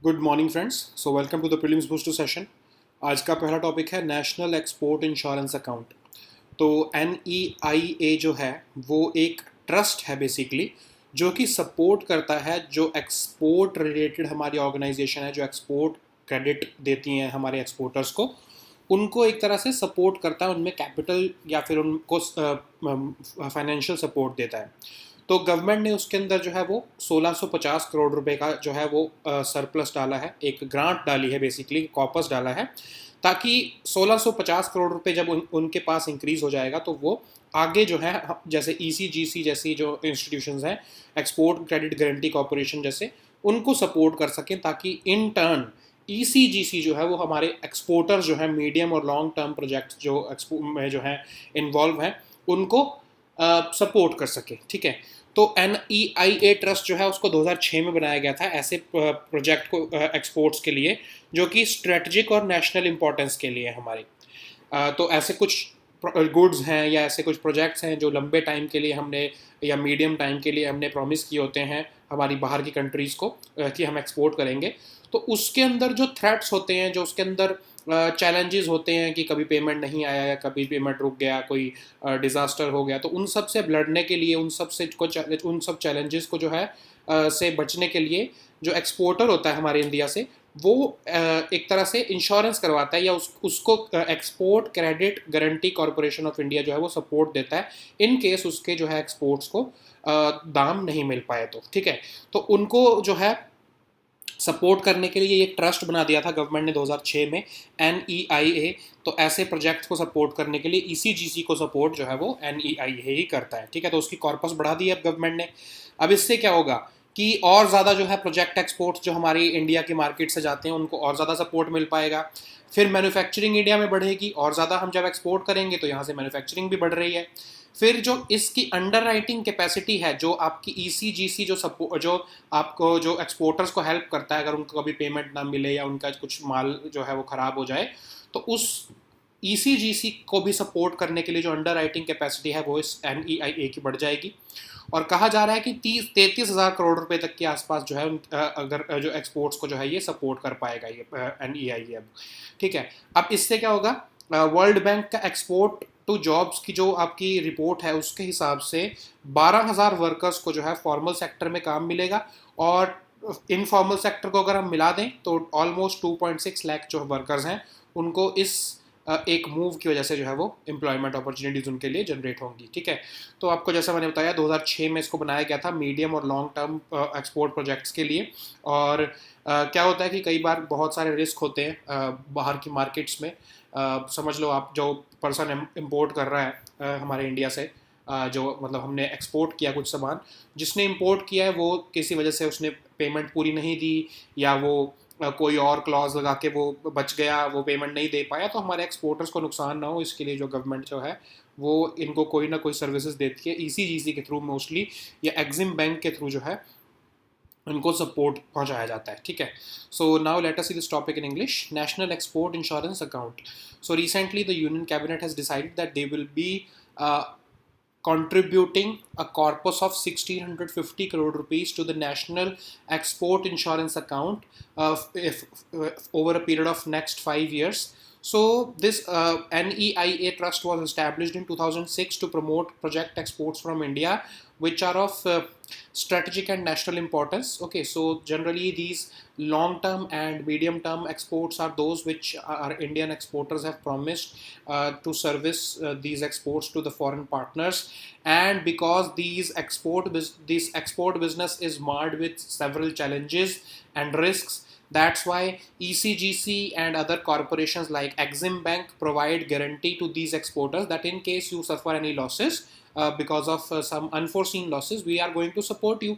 Good morning friends. So welcome to the prelims booster session. आज का पहला topic है नेशनल एक्सपोर्ट इंश्योरेंस अकाउंट। तो NEIA जो है वो एक ट्रस्ट है बेसिकली, जो कि सपोर्ट करता है जो एक्सपोर्ट रिलेटेड हमारी ऑर्गेनाइजेशन है, जो एक्सपोर्ट क्रेडिट देती हैं हमारे एक्सपोर्टर्स को, उनको एक तरह से सपोर्ट करता है, उनमें कैपिटल या फिर उनको फाइनेंशियल सपोर्ट देता है। तो गवर्नमेंट ने उसके अंदर जो है वो 1650 करोड़ रुपए का जो है वो सरप्लस डाला है, एक ग्रांट डाली है, बेसिकली कॉपस डाला है, ताकि 1650 करोड़ रुपए जब उनके पास इंक्रीज हो जाएगा तो वो आगे जो है जैसे ECGC जैसी जो इंस्टीट्यूशंस हैं, एक्सपोर्ट क्रेडिट गारंटी कॉरपोरेशन जैसे, उनको सपोर्ट कर सकें, ताकि इन टर्न ECGC जो है वो हमारे एक्सपोर्टर्स जो है मीडियम और लॉन्ग टर्म प्रोजेक्ट जो में जो है इन्वॉल्व हैं उनको सपोर्ट कर सके। ठीक है, तो NEIA ट्रस्ट जो है उसको 2006 में बनाया गया था ऐसे प्रोजेक्ट को एक्सपोर्ट्स के लिए, जो कि स्ट्रेटजिक और नेशनल इंपॉर्टेंस के लिए हमारे। तो ऐसे कुछ गुड्स हैं या ऐसे कुछ प्रोजेक्ट्स हैं जो लंबे टाइम के लिए हमने या मीडियम टाइम के लिए हमने प्रॉमिस किए होते हैं हमारी बाहर की कंट्रीज़ को कि हम एक्सपोर्ट करेंगे। तो उसके अंदर जो थ्रेट्स होते हैं, जो उसके अंदर चैलेंजेस होते हैं कि कभी पेमेंट नहीं आया या कभी पेमेंट रुक गया, कोई डिज़ास्टर हो गया, तो उन सब से लड़ने के लिए, उन सब चैलेंजेस को जो है से बचने के लिए जो एक्सपोर्टर होता है हमारे इंडिया से, वो एक तरह से इंश्योरेंस करवाता है या उसको export credit guarantee corporation of India जो है वो सपोर्ट देता है इन केस उसके जो है एक्सपोर्ट्स को दाम नहीं मिल पाए तो। ठीक है, तो उनको जो है सपोर्ट करने के लिए एक ट्रस्ट बना दिया था गवर्नमेंट ने 2006 में, NEIA। तो ऐसे प्रोजेक्ट्स को सपोर्ट करने के लिए ECGC को सपोर्ट जो है वो NEIA ही करता है। ठीक है, तो उसकी कॉर्पस बढ़ा दी है अब गवर्नमेंट ने। अब इससे क्या होगा कि और ज़्यादा जो है प्रोजेक्ट एक्सपोर्ट्स जो हमारी इंडिया की मार्केट से जाते हैं उनको और ज़्यादा सपोर्ट मिल पाएगा। फिर मैन्युफैक्चरिंग इंडिया में बढ़ेगी, और ज़्यादा हम जब एक्सपोर्ट करेंगे तो यहाँ से मैन्युफैक्चरिंग भी बढ़ रही है। फिर जो इसकी अंडर राइटिंग कैपेसिटी है, जो आपकी ECGC जो आपको जो एक्सपोर्टर्स को हेल्प करता है अगर उनको कभी पेमेंट ना मिले या उनका कुछ माल जो है वो ख़राब हो जाए, तो उस ECGC को भी सपोर्ट करने के लिए जो अंडर राइटिंग कैपेसिटी है वो इस NEIA की बढ़ जाएगी। और कहा जा रहा है कि 33,000 करोड़ रुपए तक के आसपास जो है अगर जो एक्सपोर्ट्स को जो है ये सपोर्ट कर पाएगा ये NEIA अब। ठीक है, अब इससे क्या होगा, वर्ल्ड बैंक का एक्सपोर्ट टू जॉब्स की जो आपकी रिपोर्ट है उसके हिसाब से 12,000 वर्कर्स को जो है फॉर्मल सेक्टर में काम मिलेगा, और इनफॉर्मल सेक्टर को अगर हम मिला दें तो ऑलमोस्ट 2.6 लाख जो वर्कर्स हैं उनको इस एक मूव की वजह से जो है वो एम्प्लॉयमेंट अपॉर्चुनिटीज़ उनके लिए जनरेट होंगी। ठीक है, तो आपको जैसा मैंने बताया 2006 में इसको बनाया गया था मीडियम और लॉन्ग टर्म एक्सपोर्ट प्रोजेक्ट्स के लिए। और क्या होता है कि कई बार बहुत सारे रिस्क होते हैं बाहर की मार्केट्स में। समझ लो आप जो पर्सन इम्पोर्ट कर रहा है हमारे इंडिया से, जो मतलब हमने एक्सपोर्ट किया कुछ सामान, जिसने इंपोर्ट किया है वो किसी वजह से उसने पेमेंट पूरी नहीं दी, या वो कोई और क्लॉज लगा के वो बच गया, वो पेमेंट नहीं दे पाया, तो हमारे एक्सपोर्टर्स को नुकसान ना हो इसके लिए जो गवर्नमेंट जो है वो इनको कोई ना कोई सर्विसेज देती है ECGC के थ्रू मोस्टली, या एग्जिम बैंक के थ्रू जो है उनको सपोर्ट पहुंचाया जाता है। ठीक है, so now let us see this topic in English. National export insurance account. So recently the union cabinet has decided that they will be contributing a corpus of 1650 crore rupees to the national export insurance account if, over a period of next 5 years. So this NEIA trust was established in 2006 to promote project exports from India which are of strategic and national importance. Okay, so generally these long term and medium term exports are those which our Indian exporters have promised to service these exports to the foreign partners. And because this export business is marred with several challenges and risks, that's why ECGC and other corporations like Exim Bank provide guarantee to these exporters that in case you suffer any losses because of some unforeseen losses, we are going to support you.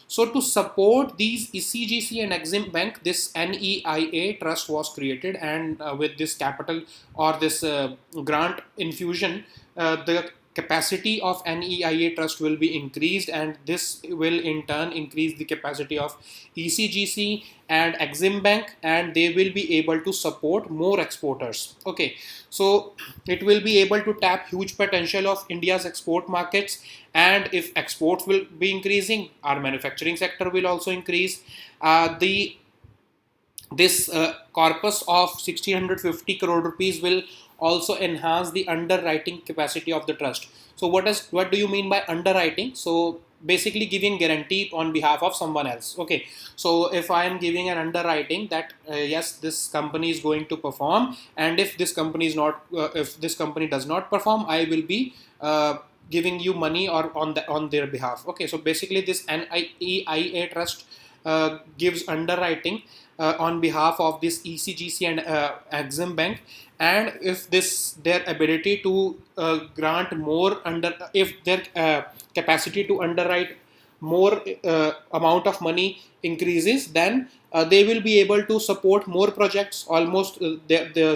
So to support these ECGC and Exim Bank, this NEIA trust was created, and with this capital or this grant infusion, the capacity of NEIA trust will be increased, and this will in turn increase the capacity of ECGC and Exim Bank, and they will be able to support more exporters. Okay, so it will be able to tap huge potential of India's export markets, and if exports will be increasing, our manufacturing sector will also increase. The this corpus of 1650 crore rupees will also enhance the underwriting capacity of the trust. So what do you mean by underwriting? So basically giving guarantee on behalf of someone else. Okay, so if I am giving an underwriting that yes, this company is going to perform, and if this company is not if this company does not perform, I will be giving you money or on their behalf. Okay, so basically this NIEIA trust gives underwriting on behalf of this ECGC and Exim Bank, and if this their ability to grant more under if their capacity to underwrite more amount of money increases, then they will be able to support more projects. Almost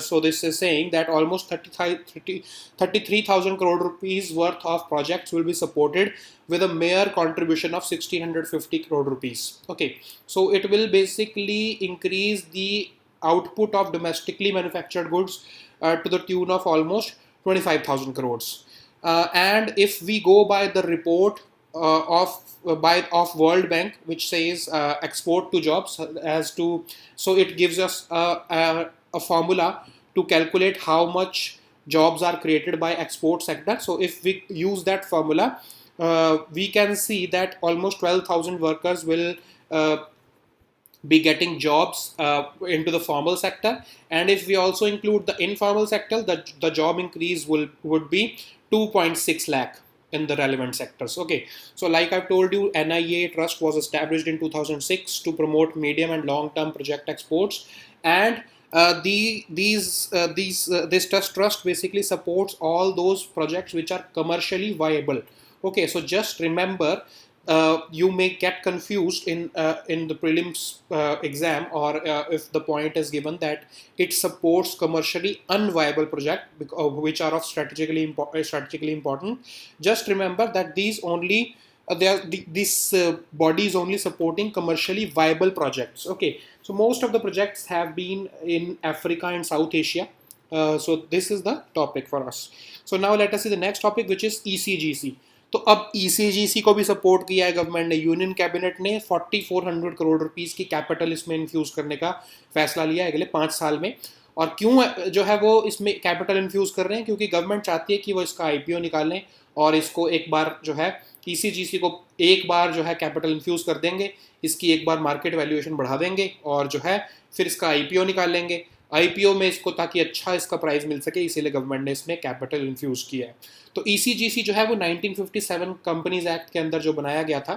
so this is saying that almost 33,000 crore rupees worth of projects will be supported with a mere contribution of 1650 crore rupees. Okay, so it will basically increase the output of domestically manufactured goods to the tune of almost 25,000 crores. And if we go by the report of World Bank, which says export to jobs as to, so it gives us a formula to calculate how much jobs are created by export sector. So if we use that formula, we can see that almost 12,000 workers will be getting jobs into the formal sector, and if we also include the informal sector, the job increase would be 2.6 lakh in the relevant sectors. Okay, so like I've told you, NIA trust was established in 2006 to promote medium and long term project exports, and this trust basically supports all those projects which are commercially viable. Okay, so just remember, you may get confused in the prelims exam, or if the point is given that it supports commercially unviable project which are of strategically important. Just remember that these only this body is only supporting commercially viable projects. Okay, so most of the projects have been in Africa and South Asia. So this is the topic for us. So now let us see the next topic, which is ECGC. तो अब ECGC को भी support किया है government ने. Union cabinet ने 4400 crore rupees की capital इसमें इन्फ्यूज करने का फैसला लिया है अगले 5 साल में. और क्यों जो है वो इसमें कैपिटल इन्फ्यूज कर रहे हैं? क्योंकि गवर्नमेंट चाहती है कि वो इसका IPO निकालें और इसको एक बार जो है ECGC को एक बार जो है कैपिटल इन्फ्यूज कर देंगे, इसकी एक बार मार्केट वैल्यूएशन बढ़ा देंगे और जो है फिर इसका IPO निकाल लेंगे. IPO में इसको ताकि अच्छा इसका प्राइस मिल सके, इसीलिए गवर्नमेंट ने इसमें कैपिटल इन्फ्यूज किया है. तो ECGC जो है वो 1957 कंपनीज एक्ट के अंदर जो बनाया गया था,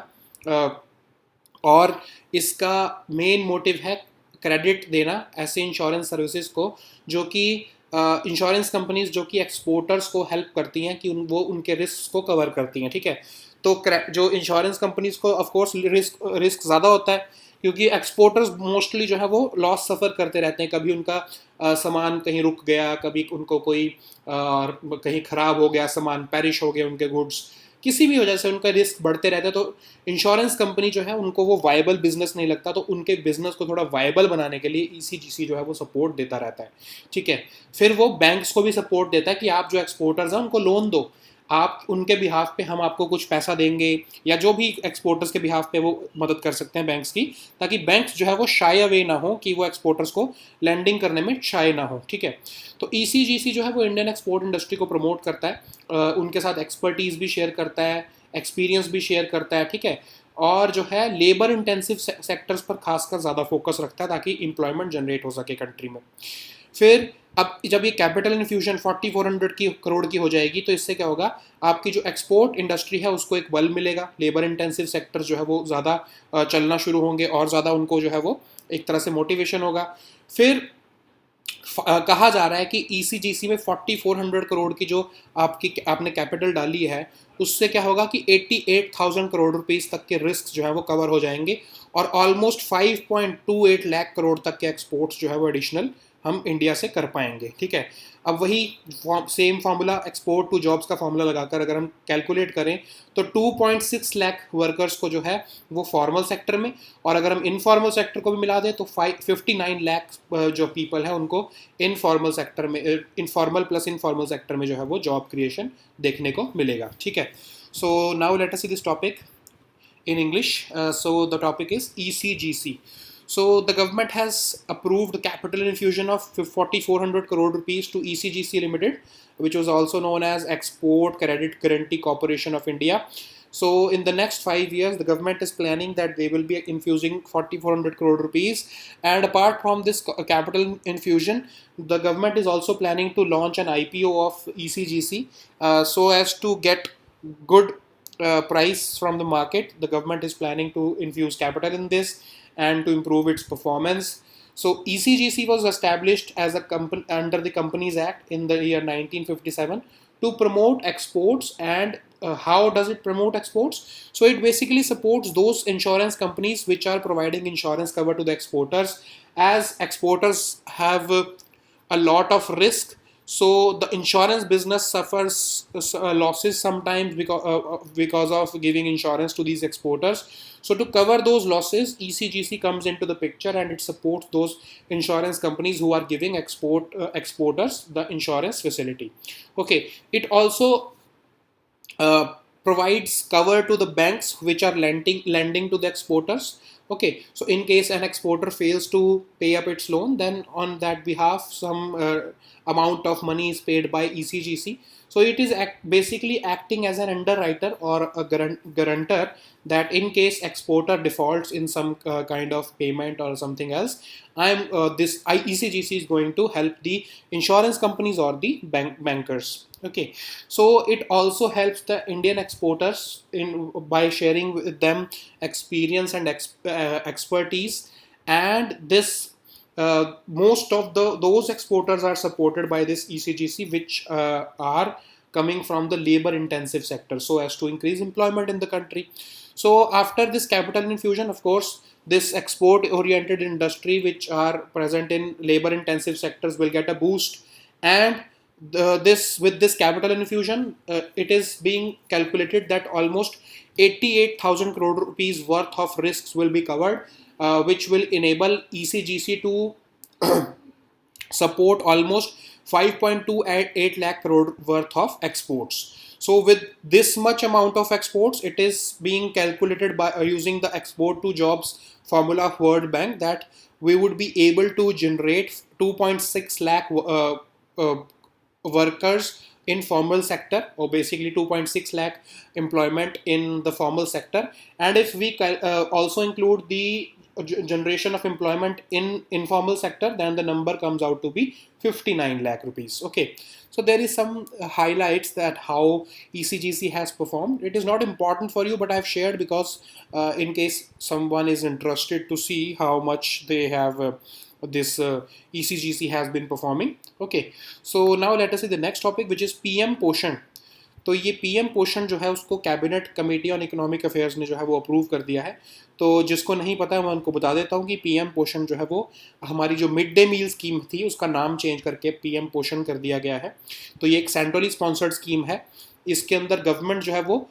और इसका मेन मोटिव है क्रेडिट देना ऐसे इंश्योरेंस सर्विसेज को जो कि इंश्योरेंस कंपनीज जो कि एक्सपोर्टर्स को हेल्प करती हैं कि वो उनके रिस्क को कवर करती हैं. ठीक है, तो जो इंश्योरेंस कंपनीज को ऑफ कोर्स रिस्क ज़्यादा होता है, क्योंकि एक्सपोर्टर्स मोस्टली जो है वो लॉस सफ़र करते रहते हैं. कभी उनका सामान कहीं रुक गया, कभी उनको कोई कहीं ख़राब हो गया, सामान पेरिश हो गए उनके गुड्स, किसी भी वजह से उनका रिस्क बढ़ते रहता है. तो इंश्योरेंस कंपनी जो है उनको वो वायबल बिजनेस नहीं लगता, तो उनके बिजनेस को थोड़ा वायबल बनाने के लिए ECGC जो है वो सपोर्ट देता रहता है. ठीक है, फिर वो बैंक्स को भी सपोर्ट देता है कि आप जो एक्सपोर्टर्स हैं उनको लोन दो, आप उनके बिहाफ पे हम आपको कुछ पैसा देंगे, या जो भी एक्सपोर्टर्स के बिहाफ पे वो मदद कर सकते हैं बैंक्स की, ताकि बैंक्स जो है वो शाय अवे ना हो कि वो एक्सपोर्टर्स को लैंडिंग करने में शाय ना हो. ठीक है, तो ECGC जो है वो इंडियन एक्सपोर्ट इंडस्ट्री को प्रमोट करता है, उनके साथ एक्सपर्टीज़ भी शेयर करता है, एक्सपीरियंस भी शेयर करता है. ठीक है, और जो है लेबर इंटेंसिव सेक्टर्स पर खासकर ज़्यादा फोकस रखता है ताकि एम्प्लॉयमेंट जनरेट हो सके कंट्री में. फिर अब जब ये कैपिटल इन्फ्यूजन 4400 की करोड़ की हो जाएगी, तो इससे क्या होगा, आपकी जो एक्सपोर्ट इंडस्ट्री है उसको एक बल मिलेगा, लेबर इंटेंसिव सेक्टर जो है वो ज़्यादा चलना शुरू होंगे और ज़्यादा उनको जो है वो एक तरह से मोटिवेशन होगा. फिर कहा जा रहा है कि ECGC में 4400 करोड़ की जो आपने कैपिटल डाली है, उससे क्या होगा कि 88,000 करोड़ रुपीस तक के रिस्क जो है वो कवर हो जाएंगे, और ऑलमोस्ट 5.28 लाख करोड़ तक के एक्सपोर्ट्स जो है वो एडिशनल हम इंडिया से कर पाएंगे. ठीक है, अब वही same formula export to jobs का फार्मूला लगाकर अगर हम कैलकुलेट करें तो 2.6 लाख वर्कर्स को जो है वो फॉर्मल सेक्टर में, और अगर हम इनफॉर्मल सेक्टर को भी मिला दें तो 59 लाख जो पीपल है उनको इनफॉर्मल सेक्टर में, इनफॉर्मल प्लस इनफॉर्मल सेक्टर में जो है वो जॉब क्रिएशन देखने को मिलेगा. ठीक है, so now let us see this topic in English. So the topic is ECGC. So the government has approved capital infusion of 4,400 crore rupees to ECGC Limited, which was also known as Export Credit Guarantee Corporation of India. So in the next 5 years, the government is planning that they will be infusing 4,400 crore rupees. And apart from this capital infusion, the government is also planning to launch an IPO of ECGC, so as to get good price from the market. The government is planning to infuse capital in this and to improve its performance. So ECGC was established as a company under the Companies Act in the year 1957 to promote exports. And how does it promote exports? So it basically supports those insurance companies which are providing insurance cover to the exporters, as exporters have a lot of risk. So the insurance business suffers losses sometimes because of giving insurance to these exporters. So to cover those losses, ECGC comes into the picture and it supports those insurance companies who are giving exporters the insurance facility. Okay, it also provides cover to the banks which are lending to the exporters. Okay, so in case an exporter fails to pay up its loan, then on that behalf some amount of money is paid by ECGC. So it is basically acting as an underwriter or a guarantor, that in case exporter defaults in some kind of payment or something else, ECGC is going to help the insurance companies or the bankers. Okay, so it also helps the Indian exporters in by sharing with them experience and expertise. And this most of those exporters are supported by this ECGC, which are coming from the labor intensive sector, so as to increase employment in the country. So after this capital infusion, of course, this export oriented industry which are present in labor intensive sectors will get a boost. And this with this capital infusion, it is being calculated that almost 88,000 crore rupees worth of risks will be covered, which will enable ECGC to support almost 5.28 lakh crore worth of exports. So with this much amount of exports, it is being calculated by using the export to jobs formula of World Bank, that we would be able to generate 2.6 lakh workers in formal sector, or basically 2.6 lakh employment in the formal sector. And if we also include the generation of employment in informal sector, then the number comes out to be 59 lakh rupees. Okay, so there is some highlights that how ECGC has performed. It is not important for you, but I've shared because in case someone is interested to see how much they have this ECGC has been performing. Okay, so now let us see the next topic, which is PM पोषण. तो ये PM पोषण जो है उसको cabinet committee on economic affairs ने जो है वो अप्रूव कर दिया है. तो जिसको नहीं पता है मैं उनको बता देता हूँ कि पीएम पोषण जो है वो हमारी जो मिड डे मील स्कीम थी उसका नाम चेंज करके पीएम पोषण कर दिया गया है. तो ये एक सेंट्रली स्पॉन्सर्ड स्कीम है. इसके अंदर गवर्नमेंट जो है वो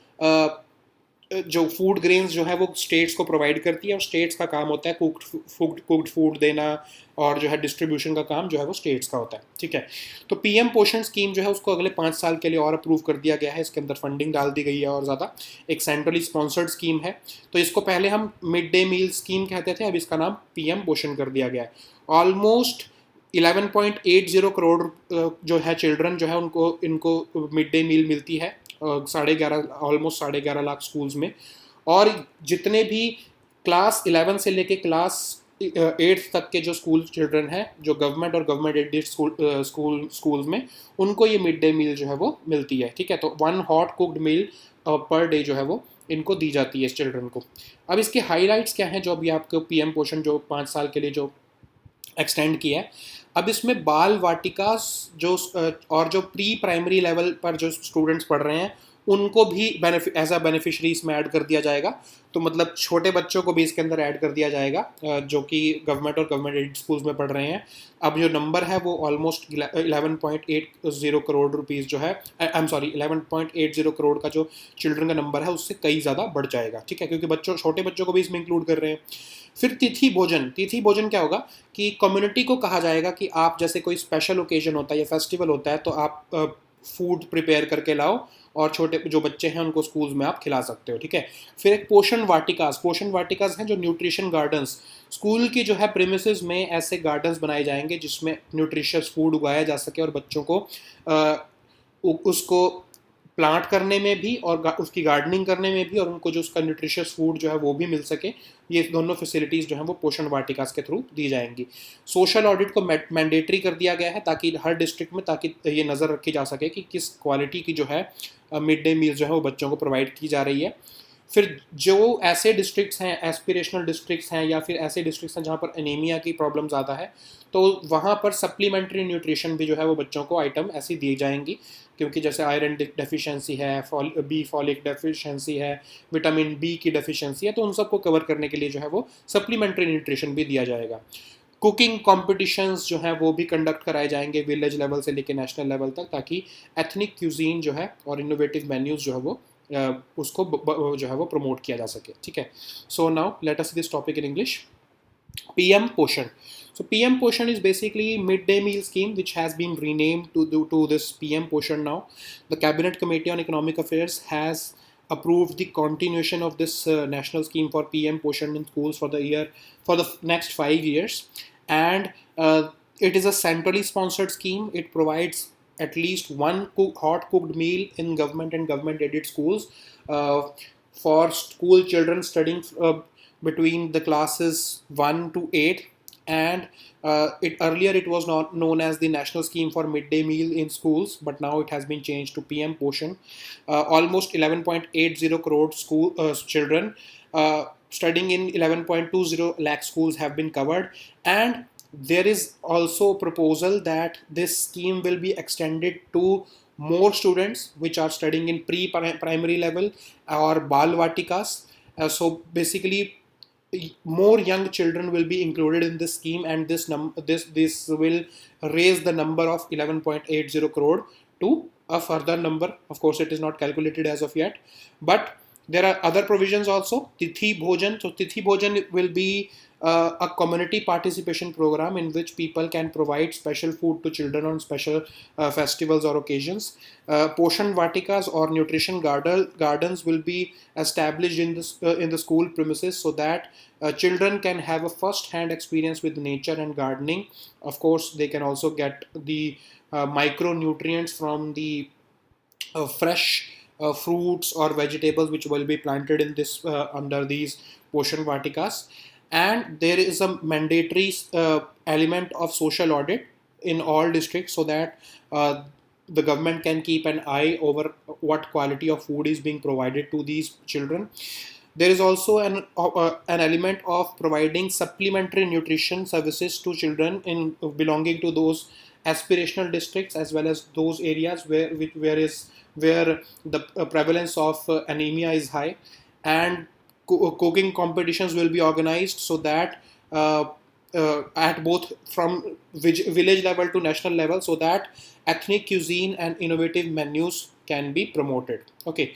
जो फूड ग्रेन्स जो है वो स्टेट्स को प्रोवाइड करती है, और स्टेट्स का काम होता है कुक्ड फूड देना, और जो है डिस्ट्रीब्यूशन का काम जो है वो स्टेट्स का होता है. ठीक है, तो पीएम पोषण स्कीम जो है उसको अगले 5 साल के लिए और अप्रूव कर दिया गया है. इसके अंदर फंडिंग डाल दी गई है और ज़्यादा. एक सेंट्रली स्पॉन्सर्ड स्कीम है. तो इसको पहले हम मिड डे मील स्कीम कहते थे, अब इसका नाम पीएम पोषण कर दिया गया है. ऑलमोस्ट 11.80 करोड़ जो है चिल्ड्रन जो है इनको मिड डे मील मिलती है, 11.5 लाख स्कूल्स में. और जितने भी क्लास 11 से लेके क्लास 8 तक के जो स्कूल चिल्ड्रन हैं, जो गवर्नमेंट और गवर्नमेंट एडेड स्कूल्स में, उनको ये मिड डे मील जो है वो मिलती है. ठीक है, तो 1 hot cooked meal per day जो है वो इनको दी जाती है इस चिल्ड्रन को. अब इसके हाईलाइट्स क्या हैं जो अभी आपको पीएम पोषण जो 5 साल के लिए जो एक्सटेंड किया है. अब इसमें बाल वाटिका जो और जो प्री प्राइमरी लेवल पर जो स्टूडेंट्स पढ़ रहे हैं उनको भी एज अ बेनिफिशरी इसमें ऐड कर दिया जाएगा. तो मतलब छोटे बच्चों को भी इसके अंदर ऐड कर दिया जाएगा जो कि गवर्नमेंट और गवर्नमेंट एडेड स्कूल्स में पढ़ रहे हैं. अब जो नंबर है वो ऑलमोस्ट 11.80 करोड़ रुपीज़ जो है, आई एम सॉरी 11.80 करोड़ का जो चिल्ड्रन का नंबर है उससे कई ज़्यादा बढ़ जाएगा. ठीक है, क्योंकि छोटे बच्चों को भी इसमें इंक्लूड कर रहे हैं. फिर तिथि भोजन क्या होगा कि कम्युनिटी को कहा जाएगा कि आप जैसे कोई स्पेशल ओकेजन होता है या फेस्टिवल होता है तो आप फूड प्रिपेयर करके लाओ और छोटे जो बच्चे हैं उनको स्कूल्स में आप खिला सकते हो, ठीक है। फिर एक पोषण वाटिकास हैं जो न्यूट्रिशन गार्डन्स, स्कूल की जो है प्रेमिसेस में ऐसे गार्डन्स बनाए जाएंगे जिसमें न्यूट्रिशियस फूड उगाया जा सके और बच्चों को उसको प्लांट करने में भी और उसकी गार्डनिंग करने में भी, और उनको जो उसका न्यूट्रिशियस फूड जो है वो भी मिल सके। ये दोनों फैसिलिटीज़ जो हैं वो पोषण वाटिकास के थ्रू दी जाएंगी। सोशल ऑडिट को मैंडेटरी कर दिया गया है ताकि हर डिस्ट्रिक्ट में, ताकि ये नज़र रखी जा सके कि किस क्वालिटी की जो है मिड डे मील जो है वो बच्चों को प्रोवाइड की जा रही है। फिर जो ऐसे डिस्ट्रिक्ट्स हैं, एस्पिरेशनल डिस्ट्रिक्ट्स हैं या फिर ऐसे डिस्ट्रिक्ट्स हैं जहाँ पर एनीमिया की प्रॉब्लम ज़्यादा है, तो वहाँ पर सप्लीमेंट्री न्यूट्रिशन भी जो है वो बच्चों को आइटम ऐसी दी जाएंगी, क्योंकि जैसे आयरन डेफिशिएंसी है, बी फॉलिक डेफिशिएंसी है, विटामिन बी की डेफिशिएंसी है, तो उन सबको कवर करने के लिए जो है वो सप्लीमेंट्री न्यूट्रिशन भी दिया जाएगा। कुकिंग कॉम्पिटिशन्स जो हैं वो भी कंडक्ट कराए जाएंगे विलेज लेवल से लेकर नेशनल लेवल तक, ताकि एथनिक क्यूजीन जो है और इनोवेटिव मेन्यूज़ जो है वो उसको जो है वो प्रमोट किया जा सके, ठीक है। So now let us see this topic in English. PM Poshan. So PM Poshan is basically midday meal scheme which has been renamed to this PM Poshan now. The Cabinet Committee on Economic Affairs has approved the continuation of this national scheme for PM Poshan in schools for the next 5 years, and it is a centrally sponsored scheme. It provides at least one hot cooked meal in government and government aided schools uh, for school children studying between the classes 1 to 8, and earlier it was not known as the national scheme for midday meal in schools, but now it has been changed to PM Poshan. Almost 11.80 crore school children studying in 11.20 lakh schools have been covered, and there is also a proposal that this scheme will be extended to more students which are studying in pre-primary level or Bal Vatikas. So basically, more young children will be included in this scheme, and this will raise the number of 11.80 crore to a further number. Of course, it is not calculated as of yet, but there are other provisions also. Tithi Bhojan. So Tithi Bhojan will be a community participation program in which people can provide special food to children on special festivals or occasions. Poshan Vatikas or nutrition gardens will be established in the school premises so that children can have a first-hand experience with nature and gardening. Of course, they can also get the micronutrients from the fresh fruits or vegetables which will be planted in this under these Poshan Vatikas. And there is a mandatory element of social audit in all districts so that the government can keep an eye over what quality of food is being provided to these children. There is also an element of providing supplementary nutrition services to children in belonging to those aspirational districts as well as those areas where the prevalence of anemia is high, and cooking competitions will be organized so that at both from village level to national level, so that ethnic cuisine and innovative menus can be promoted. Okay,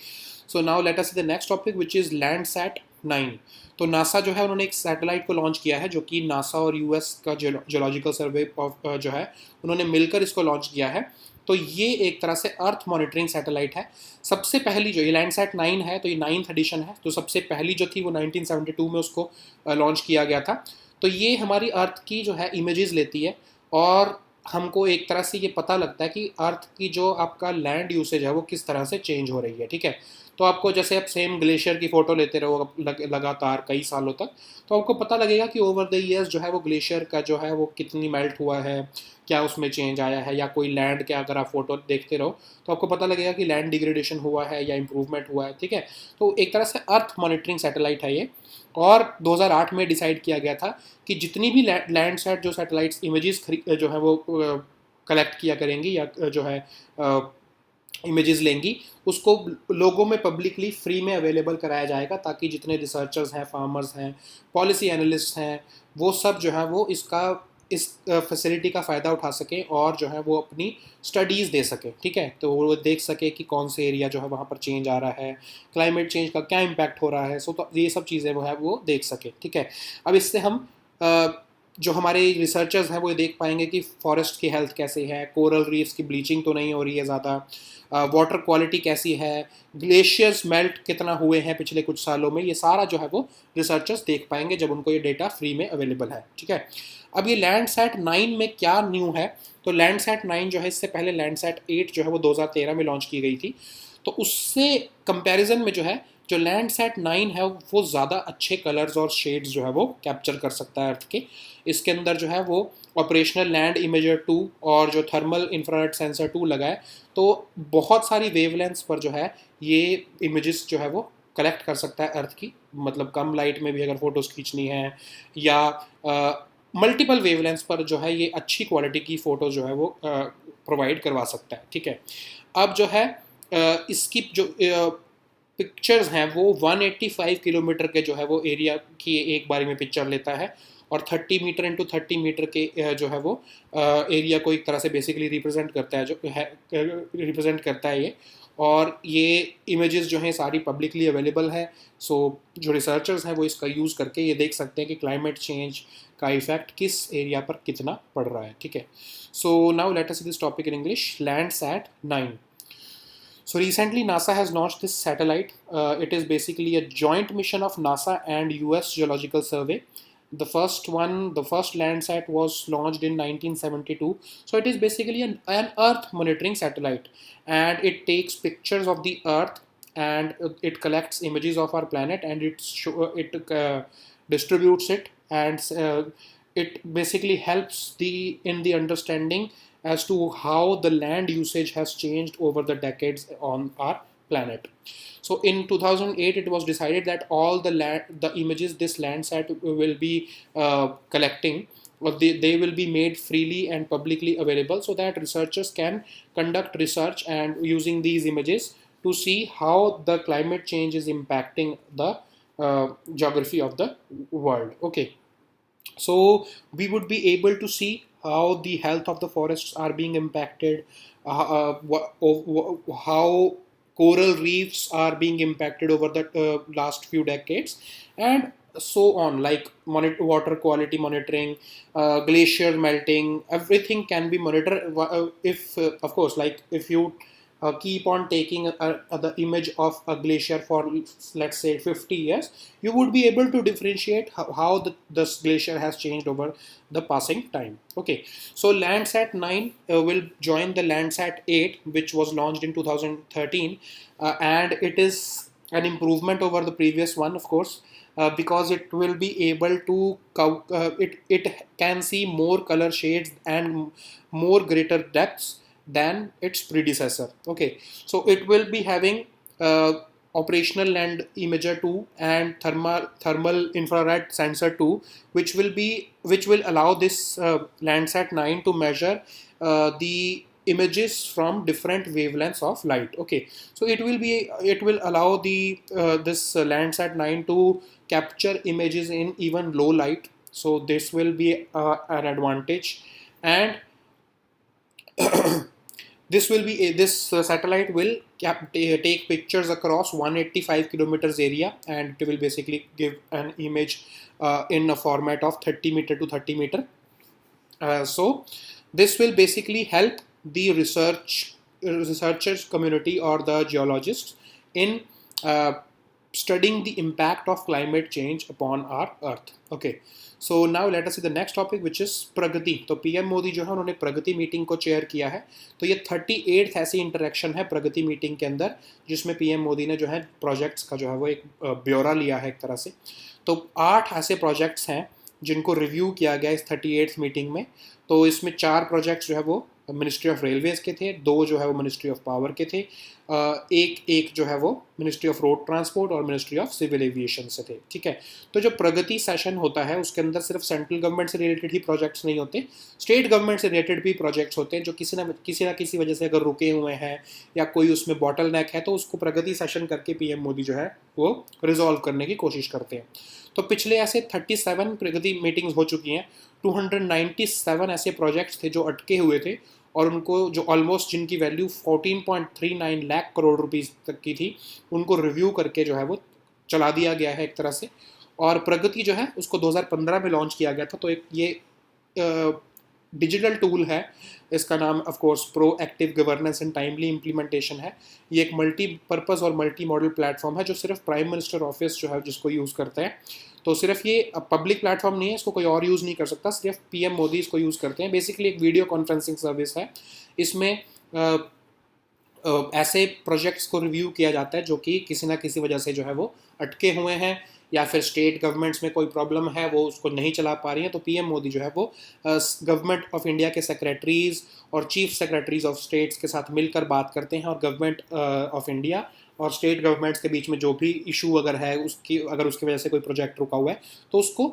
so now let us see the next topic which is Landsat 9. तो NASA जो है उन्होंने एक satellite को launch किया है जो कि नासा और यूएस का जियोलॉजिकल सर्वे जो है उन्होंने मिलकर इसको लॉन्च किया है। तो ये एक तरह से अर्थ मॉनिटरिंग सैटेलाइट है। सबसे पहली जो ये लैंडसैट 9 है, तो ये 9th एडिशन है। तो सबसे पहली जो थी वो 1972 में उसको लॉन्च किया गया था। तो ये हमारी अर्थ की जो है इमेजेस लेती है और हमको एक तरह से ये पता लगता है कि अर्थ की जो आपका लैंड यूसेज है वो किस तरह से चेंज हो रही है, ठीक है। तो आपको जैसे आप सेम ग्लेशियर की फ़ोटो लेते रहो लगातार कई सालों तक, तो आपको पता लगेगा कि ओवर द ईयर्स जो है वो ग्लेशियर का जो है वो कितनी मेल्ट हुआ है, क्या उसमें चेंज आया है, या कोई लैंड के अगर आप फोटो देखते रहो तो आपको पता लगेगा कि लैंड डिग्रेडेशन हुआ है या इम्प्रूवमेंट हुआ है, ठीक है। तो एक तरह से अर्थ मॉनिटरिंग सैटेलाइट है ये, और 2008 में डिसाइड किया गया था कि जितनी भी लैंडसैट जो सैटेलाइट्स इमेजेस जो है वो कलेक्ट किया करेंगी या जो है इमेजेस लेंगी, उसको लोगों में पब्लिकली फ्री में अवेलेबल कराया जाएगा, ताकि जितने रिसर्चर्स हैं, फार्मर्स हैं, पॉलिसी एनालिस्ट हैं, वो सब जो है वो इस फैसिलिटी का फ़ायदा उठा सकें और जो है वो अपनी स्टडीज़ दे सकें, ठीक है। तो वो देख सके कि कौन से एरिया जो है वहाँ पर चेंज आ रहा है, क्लाइमेट चेंज का क्या इम्पैक्ट हो रहा है, सो तो ये सब चीज़ें वो है वो देख सके, ठीक है। अब इससे हम जो हमारे रिसर्चर्स हैं वो ये देख पाएंगे कि फॉरेस्ट की हेल्थ कैसे है, कोरल रीफ्स की ब्लीचिंग तो नहीं हो रही है ज़्यादा, वाटर क्वालिटी कैसी है, ग्लेशियर्स मेल्ट कितना हुए हैं पिछले कुछ सालों में, ये सारा जो है वो रिसर्चर्स देख पाएंगे जब उनको ये डेटा फ्री में अवेलेबल है। ठीक है, अब ये लैंडसैट 9 में क्या न्यू है, तो लैंडसैट 9 जो है, इससे पहले लैंडसैट 8 जो है वो 2013 में लॉन्च की गई थी। तो उससे कंपैरिजन में जो है, जो लैंडसैट 9 है वो ज़्यादा अच्छे कलर्स और शेड्स जो है वो कैप्चर कर सकता है अर्थ के। इसके अंदर जो है वो ऑपरेशनल लैंड इमेजर 2 और जो थर्मल इंफ्रारेड सेंसर 2 लगा है, तो बहुत सारी वेवलेंथ्स पर जो है ये इमेजेस जो है वो कलेक्ट कर सकता है अर्थ की, मतलब कम लाइट में भी अगर फोटोज़ खींचनी है, या मल्टीपल वेवलेंथ्स पर जो है ये अच्छी क्वालिटी की फ़ोटो जो है वो प्रोवाइड करवा सकता है। ठीक है, अब जो है इसकी जो पिक्चर्स हैं वो 185 किलोमीटर के जो है वो एरिया की एक बारी में पिक्चर लेता है, और 30 मीटर इंटू 30 मीटर के जो है वो एरिया को एक तरह से बेसिकली रिप्रेजेंट करता है, जो है रिप्रेजेंट करता है ये। और ये इमेजेस जो हैं सारी पब्लिकली अवेलेबल है। सो जो रिसर्चर्स हैं वो इसका यूज़ करके ये देख सकते हैं कि क्लाइमेट चेंज का इफेक्ट किस एरिया पर कितना पड़ रहा है। ठीक है, so now let us see this topic in English, Landsat 9. So recently, NASA has launched this satellite. It is basically a joint mission of NASA and US Geological Survey. The first Landsat was launched in 1972. So it is basically an Earth monitoring satellite, and it takes pictures of the Earth, and it collects images of our planet, and it distributes it, and it basically helps in the understanding as to how the land usage has changed over the decades on our planet. So in 2008, it was decided that all the images this Landsat will be collecting, or they will be made freely and publicly available, so that researchers can conduct research and using these images to see how the climate change is impacting the geography of the world. Okay, so we would be able to see how the health of the forests are being impacted, how coral reefs are being impacted over the last few decades, and so on, like water quality monitoring, glacier melting, everything can be monitored. If of course, like if you keep on taking the image of a glacier for, let's say, 50 years, you would be able to differentiate how this glacier has changed over the passing time. Okay, so Landsat 9 will join the Landsat 8, which was launched in 2013, and it is an improvement over the previous one, of course, because it will be able to it can see more color shades and more greater depths than its predecessor. Okay, so it will be having operational land imager 2 and thermal infrared sensor 2, which will allow this Landsat 9 to measure the images from different wavelengths of light. Okay, so it will allow the this Landsat 9 to capture images in even low light. So this will be an advantage. And this satellite will take pictures across 185 kilometers area, and it will basically give an image in a format of 30 meter to 30 meter. So this will basically help the researchers community or the geologists in studying the impact of climate change upon our earth. Okay, so now let us see the next topic, which is प्रगति. तो PM Modi जो है उन्होंने प्रगति meeting को chair किया है। तो ये 38th ऐसी इंटरेक्शन है प्रगति मीटिंग के अंदर, जिसमें पीएम मोदी ने जो है प्रोजेक्ट्स का जो है वो एक ब्यौरा लिया है एक तरह से। तो 8 ऐसे प्रोजेक्ट्स हैं जिनको रिव्यू किया गया इस 38th मीटिंग में। तो इसमें 4 प्रोजेक्ट्स जो है वो मिनिस्ट्री ऑफ रेलवेज़ के थे, 2 जो है वो मिनिस्ट्री ऑफ पावर के थे, एक जो है वो मिनिस्ट्री ऑफ रोड ट्रांसपोर्ट और मिनिस्ट्री ऑफ सिविल एविएशन से थे। ठीक है, तो जो प्रगति सेशन होता है उसके अंदर सिर्फ सेंट्रल गवर्नमेंट से रिलेटेड ही प्रोजेक्ट्स नहीं होते, स्टेट गवर्नमेंट से रिलेटेड भी प्रोजेक्ट्स होते हैं जो किसी ना किसी वजह से अगर रुके हुए हैं या कोई उसमें बॉटल नेक है, तो उसको प्रगति सेशन करके पीएम मोदी जो है वो रिजॉल्व करने की कोशिश करते हैं। तो पिछले ऐसे 37 प्रगति मीटिंग्स हो चुकी हैं। 297 ऐसे प्रोजेक्ट्स थे जो अटके हुए थे, और उनको जो ऑलमोस्ट जिनकी वैल्यू 14.39 लाख करोड़ रुपीस तक की थी, उनको रिव्यू करके जो है वो चला दिया गया है एक तरह से। और प्रगति जो है उसको 2015 में लॉन्च किया गया था। तो ये डिजिटल टूल है, इसका नाम of course proactive governance and timely implementation है। ये एक मल्टीपर्पज़ और मल्टी मॉडल प्लेटफॉर्म है जो सिर्फ प्राइम मिनिस्टर ऑफिस जो है जिसको यूज़ करते हैं। तो सिर्फ ये पब्लिक प्लेटफॉर्म नहीं है, इसको कोई और यूज़ नहीं कर सकता, सिर्फ पीएम मोदी इसको यूज़ करते हैं। बेसिकली एक वीडियो कॉन्फ्रेंसिंग सर्विस है। इसमें ऐसे प्रोजेक्ट्स को रिव्यू किया जाता है जो कि किसी ना किसी वजह से जो है वो अटके हुए हैं, या फिर स्टेट गवर्नमेंट्स में कोई प्रॉब्लम है, वो उसको नहीं चला पा रही हैं। तो पीएम मोदी जो है वो गवर्नमेंट ऑफ इंडिया के सेक्रेटरीज और चीफ सेक्रेटरीज ऑफ स्टेट्स के साथ मिलकर बात करते हैं, और गवर्नमेंट ऑफ इंडिया और स्टेट गवर्नमेंट्स के बीच में जो भी इशू अगर है, उसकी वजह से कोई प्रोजेक्ट रुका हुआ है, तो उसको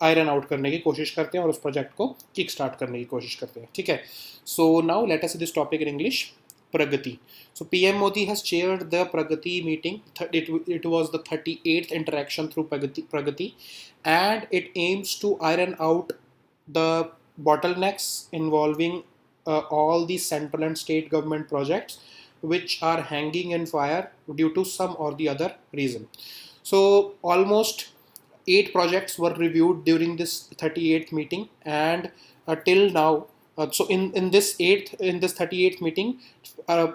आयरन आउट करने की कोशिश करते हैं और उस प्रोजेक्ट को किक स्टार्ट करने की कोशिश करते हैं। ठीक है, so now let us see this topic in English. Pragati. So PM Modi has chaired the Pragati meeting. It was the 38th interaction through Pragati, and it aims to iron out the bottlenecks involving all the central and state government projects which are hanging in fire due to some or the other reason. So almost 8 projects were reviewed during this 38th meeting, and till now, so in this 38th meeting,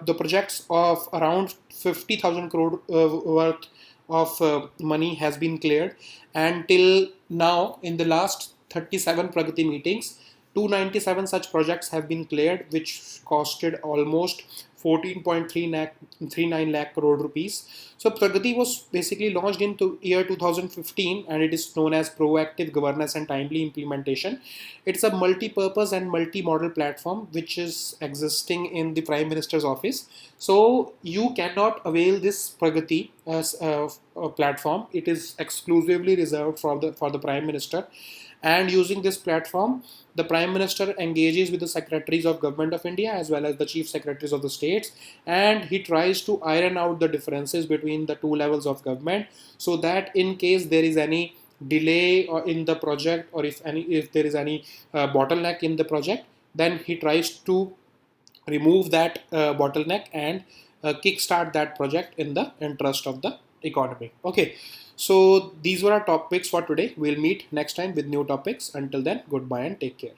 the projects of around 50,000 crore worth of money has been cleared, and till now in the last 37 Pragati meetings, 297 such projects have been cleared, which costed almost 14.39 lakh crore rupees. So Pragati was basically launched in year 2015, and it is known as Proactive Governance and Timely Implementation. It's a multi-purpose and multi-model platform which is existing in the Prime Minister's office. So you cannot avail this Pragati as a platform. It is exclusively reserved for the Prime Minister. And using this platform, the Prime Minister engages with the Secretaries of Government of India as well as the Chief Secretaries of the states, and he tries to iron out the differences between the two levels of government, so that in case there is any delay or in the project, or if there is any bottleneck in the project, then he tries to remove that bottleneck and kickstart that project in the interest of the economy. Okay, so these were our topics for today. We'll meet next time with new topics. Until then, goodbye and take care.